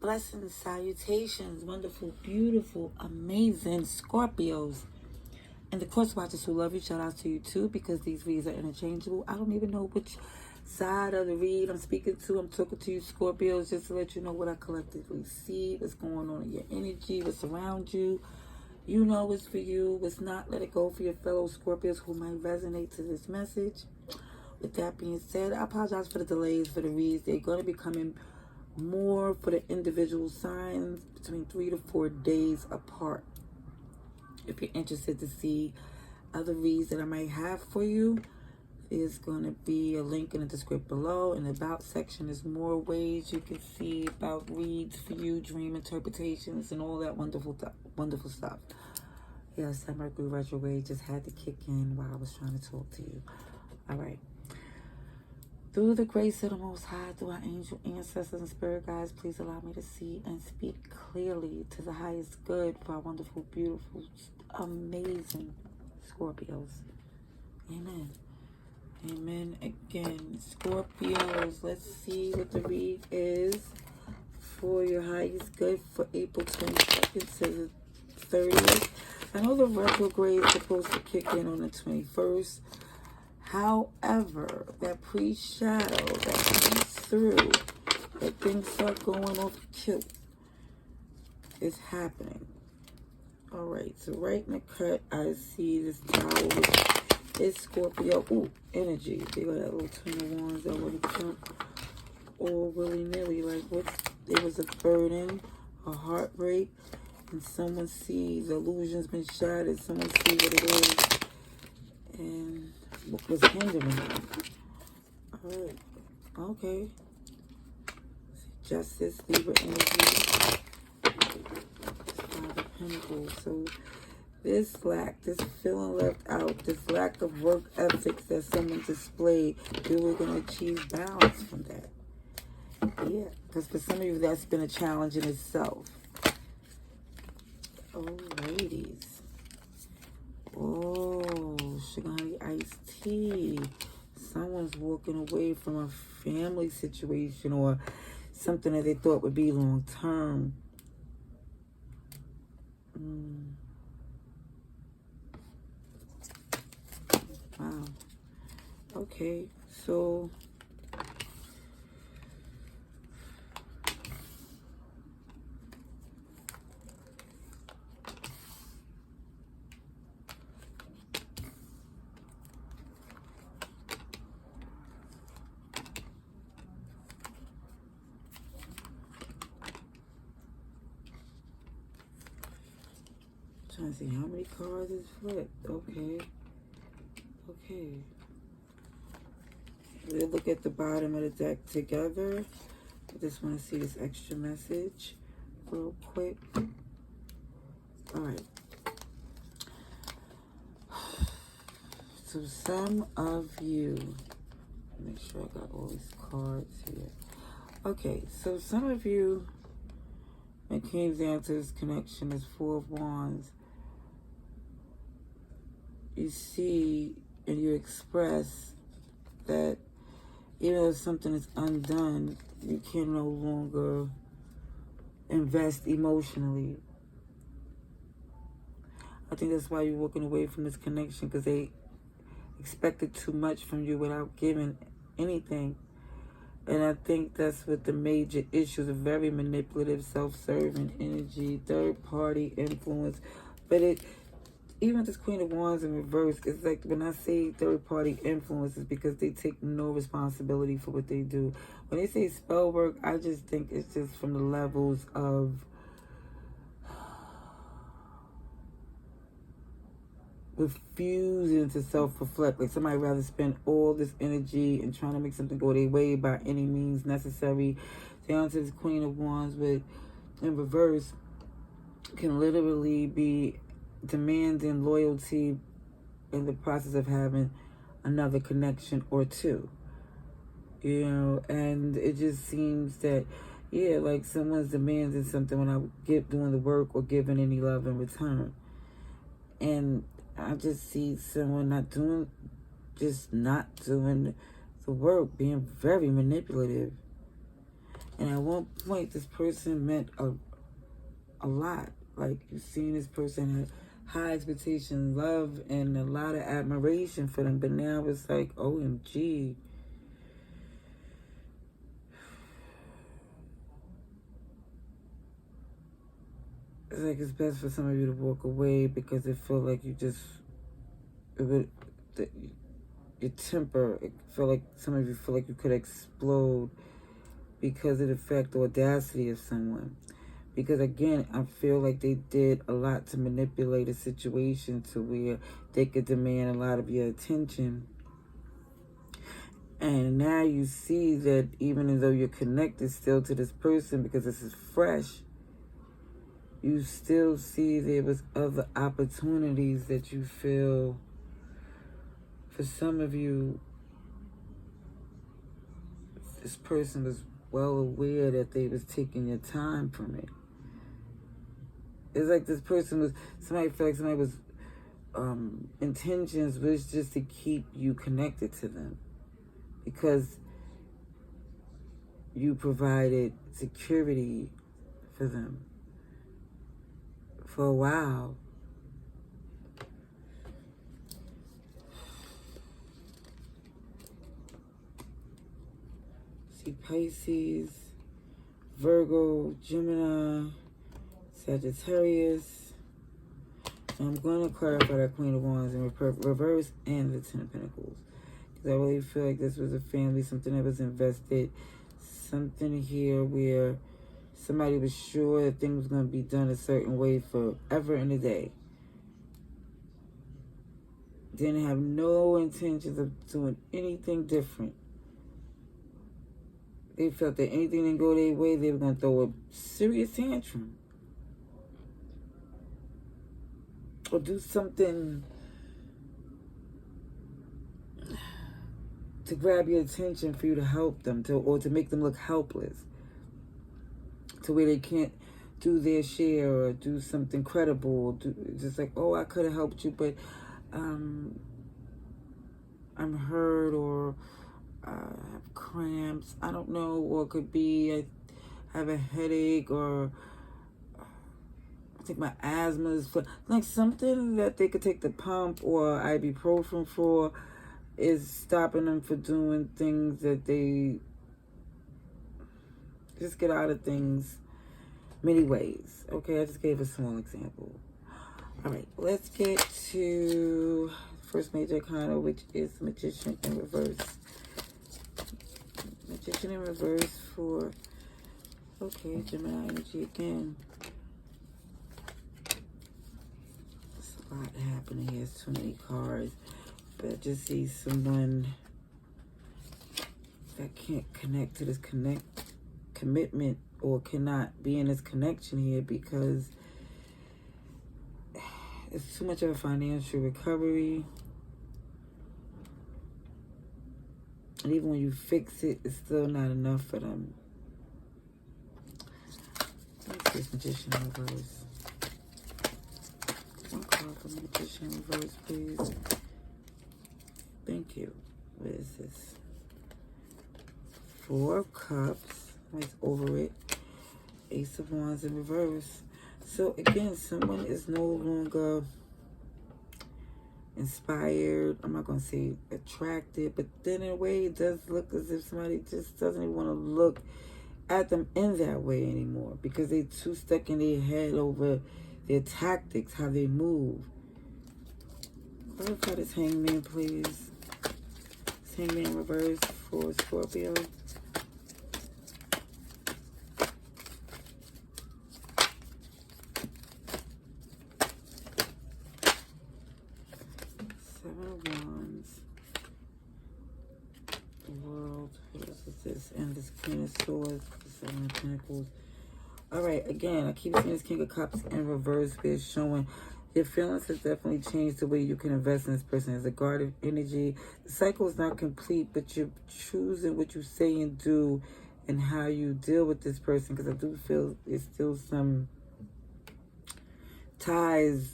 Blessings, salutations, wonderful, beautiful, amazing Scorpios. And the course watchers who love you, shout out to you too, because these reads are interchangeable. I don't even know which side of the read I'm speaking to. I'm talking to you, Scorpios, just to let you know what I collectively see, what's going on in your energy, what's around you. You know what's for you, what's not. Let it go for your fellow Scorpios who might resonate to this message. With that being said, I apologize for the delays for the reads. They're going to be coming more for the individual signs between 3 to 4 days apart. If you're interested to see other reads that I might have for you, there's going to be a link in the description below. In the about section, there's more ways you can see about reads for you, dream interpretations, and all that wonderful stuff. Yes, that Mercury retrograde just had to kick in while I was trying to talk to you. All right. Through the grace of the Most High, through our angel ancestors and spirit guides, please allow me to see and speak clearly to the highest good for our wonderful, beautiful, amazing Scorpios. Amen. Amen again. Scorpios, let's see what the read is for your highest good for April 22nd to the 30th. I know the retrograde is supposed to kick in on the 21st. However, that pre-shadow that comes through, that things start going off cute, is happening. All right, so right in the cut, I see this tower, which is Scorpio. Ooh, energy. They got that little Ten of Wands that would have jumped all willy-nilly. Like, there was a burden, a heartbreak, and someone sees the illusion's been shattered. Someone sees what it is, and what was hindering them. All right, okay. Justice, Libra energy, Five of Pentacles. So this lack, this feeling left out, this lack of work ethics that someone displayed, you were going to achieve balance from that. Yeah, because for some of you, that's been a challenge in itself. Oh, ladies. Oh, sugar honey iced tea. Someone's walking away from a family situation or something that they thought would be long term. Wow. Okay, so trying to see how many cards is flipped. Okay. Okay. We'll look at the bottom of the deck together. I just want to see this extra message real quick. All right. So some of you, make sure I got all these cards here. Okay, so some of you, it came down to this connection, this Four of Wands. You see and you express that even though something is undone, you can no longer invest emotionally. I think that's why you're walking away from this connection, because they expected too much from you without giving anything. And I think that's what the major issues, a very manipulative, self-serving energy, third-party influence. But even this Queen of Wands in reverse, it's like when I say third-party influence, it's because they take no responsibility for what they do. When they say spell work, I just think it's just from the levels of refusing to self-reflect. Like somebody rather spend all this energy and trying to make something go their way by any means necessary. Down to this Queen of Wands, with in reverse, can literally be demanding loyalty in the process of having another connection or two, you know. And it just seems that, yeah, like someone's demanding something when I get doing the work or giving any love in return. And I just see someone not doing the work, being very manipulative. And at one point, this person meant a lot. Like, you've seen this person have high expectation, love, and a lot of admiration for them. But now it's like, OMG. It's like it's best for some of you to walk away because it feel like you just, your temper, it feel like some of you feel like you could explode because of the fact, the audacity of someone. Because again, I feel like they did a lot to manipulate a situation to where they could demand a lot of your attention. And now you see that even though you're connected still to this person because this is fresh, you still see there was other opportunities that you feel, for some of you, this person was well aware that they was taking your time from it. It's like this person was, somebody felt like somebody was, intentions was just to keep you connected to them. Because you provided security for them for a while. See Pisces, Virgo, Gemini, Sagittarius. And I'm going to clarify that Queen of Wands in reverse and the Ten of Pentacles. Because I really feel like this was a family, something that was invested, something here where somebody was sure that things was going to be done a certain way forever and a day. Didn't have no intentions of doing anything different. They felt that anything didn't go their way, they were going to throw a serious tantrum. Or do something to grab your attention for you to help them, or to make them look helpless. To where they can't do their share or do something credible. Just like, oh, I could have helped you, but I'm hurt, or I have cramps. I don't know. Or it could be I have a headache, or I think my asthma is like something that they could take the pump or ibuprofen for is stopping them from doing things that they just get out of things many ways. Okay, I just gave a small example. All right, let's get to the first major arcana, which is Magician in reverse. Magician in reverse for, okay, Gemini energy again. There's a lot happening here. There's too many cards. But I just see someone that can't connect to this commitment, or cannot be in this connection here because it's too much of a financial recovery. And even when you fix it, it's still not enough for them. What's this Magician in reverse? One card for Magician in reverse, please. Thank you. What is this? 4 of Cups. Nice over it. Ace of Wands in reverse. So again, someone is no longer inspired. I'm not going to say attracted, but then in a way it does look as if somebody just doesn't even want to look at them in that way anymore, because they're too stuck in their head over their tactics, how they move. Clarify this Hangman, please. This Hangman in reverse for Scorpio. And this Queen of Swords, the Seven of Pentacles. Alright, again, I keep seeing this King of Cups in reverse, but it's showing your feelings has definitely changed the way you can invest in this person. As a guarded energy, the cycle is not complete, but you're choosing what you say and do and how you deal with this person, because I do feel there's still some ties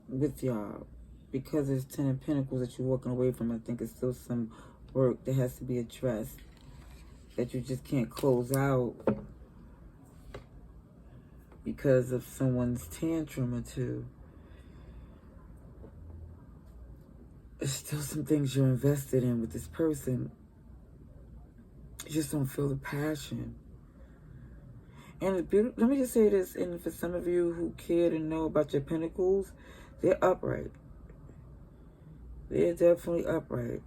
with y'all. Because there's 10 of Pentacles that you're walking away from, I think it's still some work that has to be addressed. that you just can't close out because of someone's tantrum or two. There's still some things you're invested in with this person. You just don't feel the passion. And let me just say this, and for some of you who care to know about your pentacles, they're upright. They're definitely upright.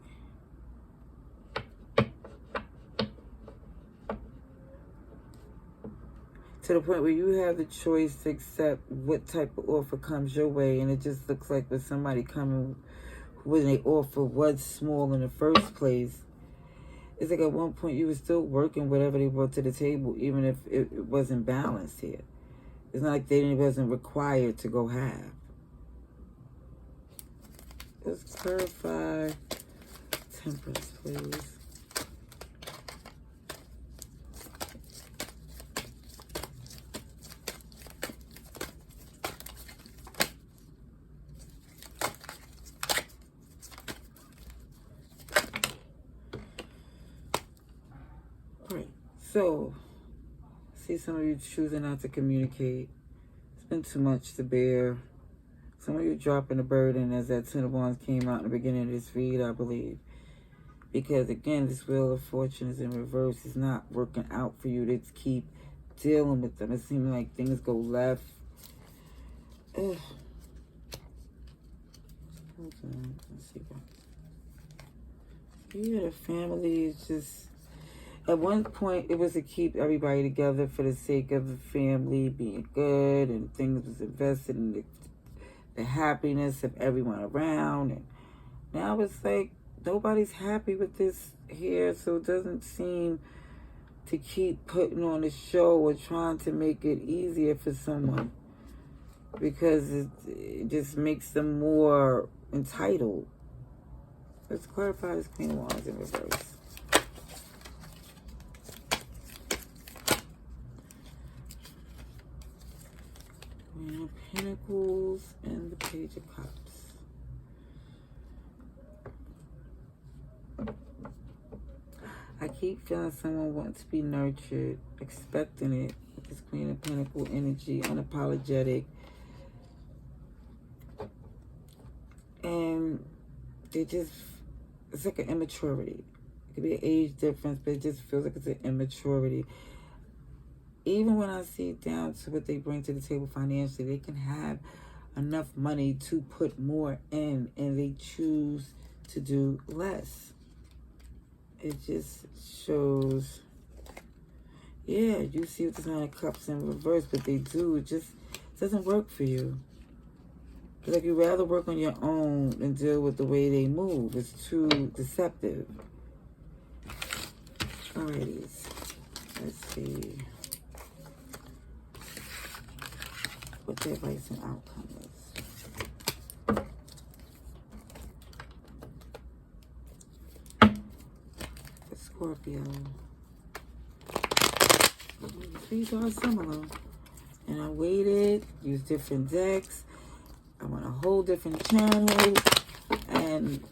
To the point where you have the choice to accept what type of offer comes your way, and it just looks like with somebody coming when they offer was small in the first place, it's like at one point you were still working whatever they brought to the table, even if it wasn't balanced here. It's not like they wasn't required to go half. Let's clarify Temperance, please. So, see some of you choosing not to communicate. It's been too much to bear. Some of you dropping the burden, as that Ten of Wands came out in the beginning of this read, I believe. Because, again, this Wheel of Fortune is in reverse. It's not working out for you to keep dealing with them. It seems like things go left. Ugh. Hold on. Let's see. Yeah, the family is just... At one point, it was to keep everybody together for the sake of the family being good, and things was invested in the happiness of everyone around. And now it's like nobody's happy with this here, so it doesn't seem to keep putting on a show or trying to make it easier for someone, because it just makes them more entitled. Let's clarify this Queen of Wands in reverse. Queen of Pentacles and the Page of Cups. I keep feeling someone wants to be nurtured, expecting it with this Queen of Pentacles energy, unapologetic. And it's like an immaturity. It could be an age difference, but it just feels like it's an immaturity. Even when I see down to what they bring to the table financially, they can have enough money to put more in, and they choose to do less. It just shows, yeah, you see with the Nine of Cups in reverse, but they do. It just doesn't work for you. It's like you'd rather work on your own than deal with the way they move. It's too deceptive. Alrighty, let's see what their advice and outcome is. For Scorpio. These are similar. And I waited, used different decks. I went a whole different channel. And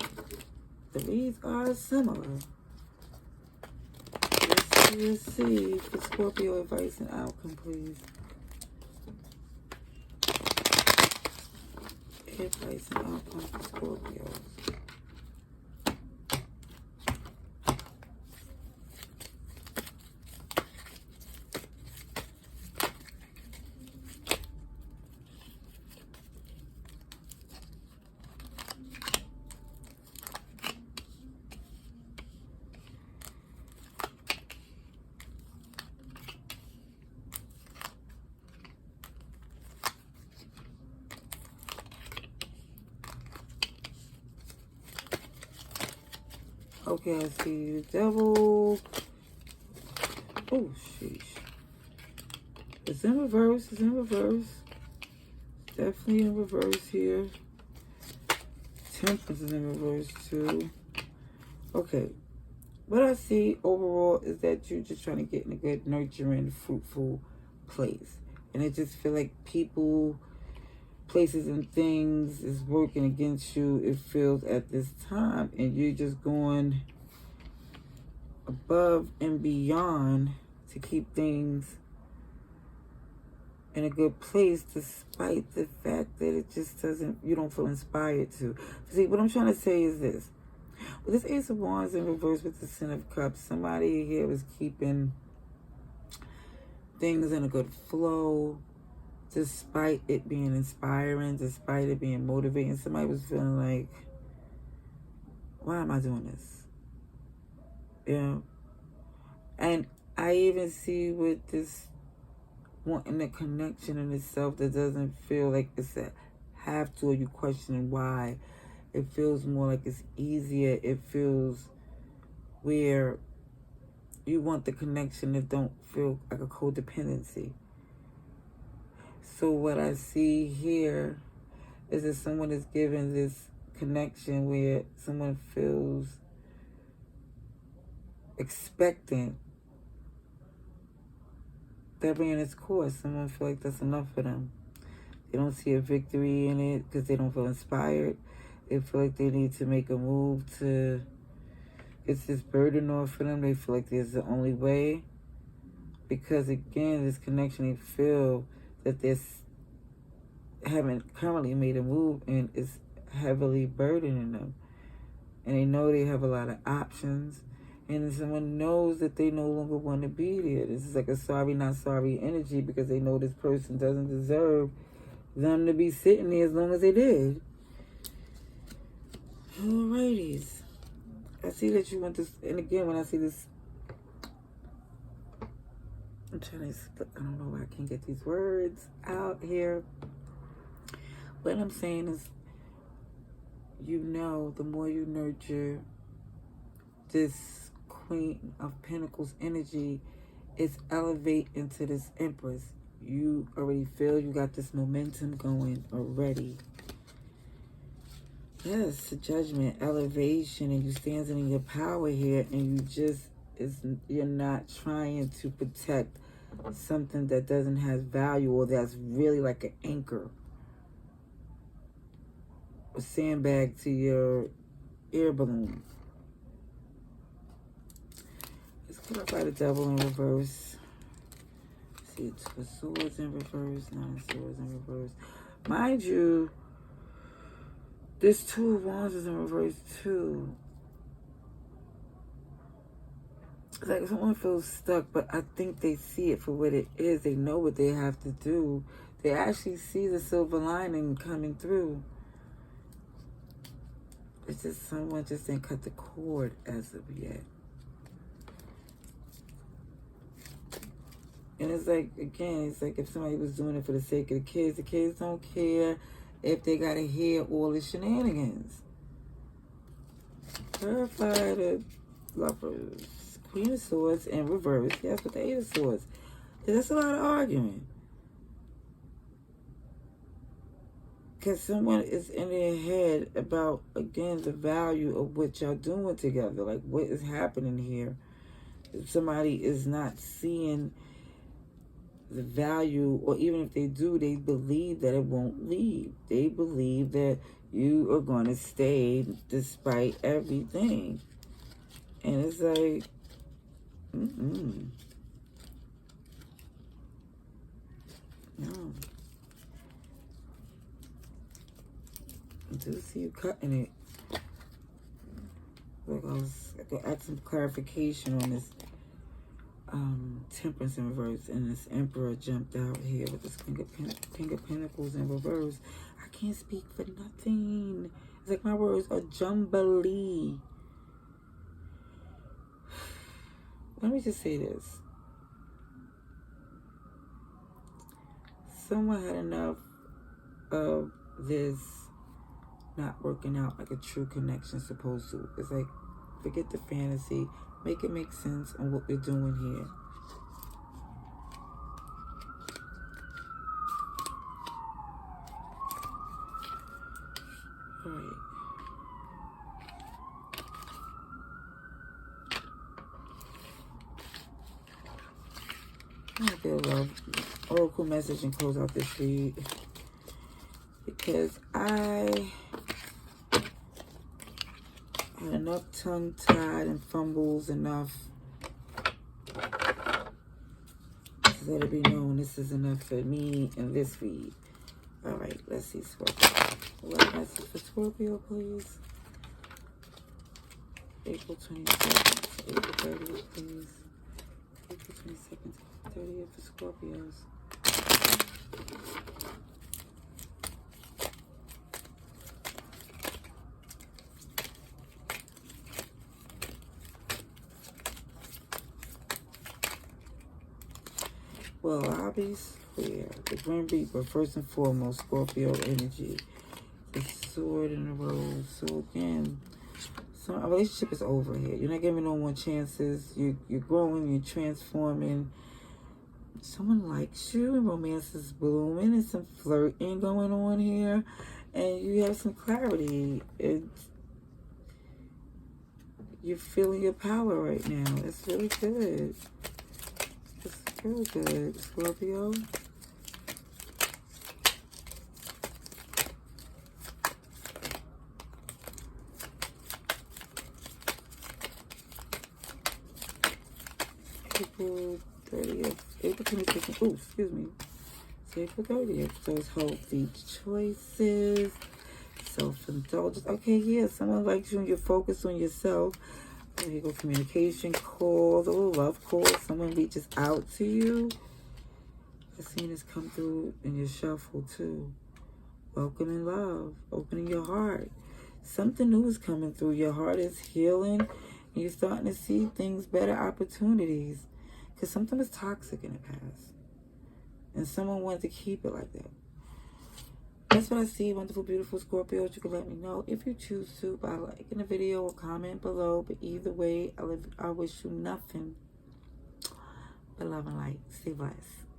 the reads are similar. Let's see for Scorpio advice and outcome, please. Advice and outcome for Scorpio. Okay, I see the Devil. Oh, sheesh. It's in reverse. It's in reverse. Definitely in reverse here. Temperance is in reverse too. Okay. What I see overall is that you're just trying to get in a good, nurturing, fruitful place. And I just feel like people, places, and things is working against you, it feels, at this time. And you're just going above and beyond to keep things in a good place, despite the fact that it just doesn't, you don't feel inspired to. See, what I'm trying to say is this. With this Ace of Wands in reverse with the Ten of Cups, somebody here was keeping things in a good flow, despite it being inspiring, despite it being motivating. Somebody was feeling like, why am I doing this? You know? And I even see with this wanting a connection in itself that doesn't feel like it's a have to, or you questioning why. It feels more like it's easier. It feels where you want the connection that don't feel like a codependency. So what I see here is that someone is given this connection where someone feels expectant that ran its course. Someone feels like that's enough for them. They don't see a victory in it because they don't feel inspired. They feel like they need to make a move to get this burden off for them. They feel like there's the only way. Because again, this connection, they feel that they haven't currently made a move and it's heavily burdening them. And they know they have a lot of options. And someone knows that they no longer want to be there. This is like a sorry, not sorry energy because they know this person doesn't deserve them to be sitting there as long as they did. Alrighties. I see that you want this, and again, when I see this, I'm trying to, I don't know why I can't get these words out here. What I'm saying is, you know, the more you nurture this Queen of Pentacles energy, it's elevate into this Empress. You already feel you got this momentum going already. Yes, judgment, elevation, and you standing in your power here, and you just, you're not trying to protect something that doesn't have value or that's really like an anchor. A sandbag to your air balloon. Let's clarify the Devil in reverse. See, Two of Swords in reverse, Nine of Swords in reverse. Mind you, this Two of Wands is in reverse too. It's like someone feels stuck, but I think they see it for what it is. They know what they have to do. They actually see the silver lining coming through. It's just someone just didn't cut the cord as of yet. And it's like, again, it's like if somebody was doing it for the sake of the kids don't care if they gotta hear all the shenanigans. Clarify the Lovers. Queen of Swords in reverse. Yes, with the Eight of Swords. That's a lot of arguing. Because someone is in their head about, again, the value of what y'all doing together. Like, what is happening here? If somebody is not seeing the value, or even if they do, they believe that it won't leave. They believe that you are going to stay despite everything. And it's like, no. I do see you cutting it. Like I could add some clarification on this Temperance in reverse, and this Emperor jumped out here with this King of Pentacles in reverse. I can't speak for nothing. It's like my words are jumbly. Let me just say this. Someone had enough of this not working out like a true connection is supposed to. It's like, forget the fantasy. Make it make sense on what we're doing here. All right. I'm going to give a oracle message and close out this read. Because I had enough tongue-tied and fumbles enough Just let it be known this is enough for me and this read. All right, let's see Scorpio. What message for Scorpio, please? April 22nd, April 30th, please. April 22nd, 30th for Scorpios. Well, I'll be clear. The Grim Reaper, first and foremost, Scorpio energy. The sword in the rose. So again, a relationship is over here. You're not giving no more chances. You're growing, you're transforming. Someone likes you, and romance is blooming, and some flirting going on here. And you have some clarity. You're feeling your power right now. It's really good. It's really good, Scorpio. April 30th. April 22nd. Oh, excuse me. It's April 30th. So it's healthy choices. Self-indulgence. Okay, yeah. Someone likes you and you're focused on yourself. There you go. Communication calls, a little love call. Someone reaches out to you. I've seen this come through in your shuffle too. Welcoming love. Opening your heart. Something new is coming through. Your heart is healing. And you're starting to see things, better opportunities. Because something was toxic in the past. And someone wanted to keep it like that. That's what I see, wonderful, beautiful Scorpios. You can let me know if you choose to by liking the video or comment below. But either way, I wish you nothing but love and light. Stay blessed.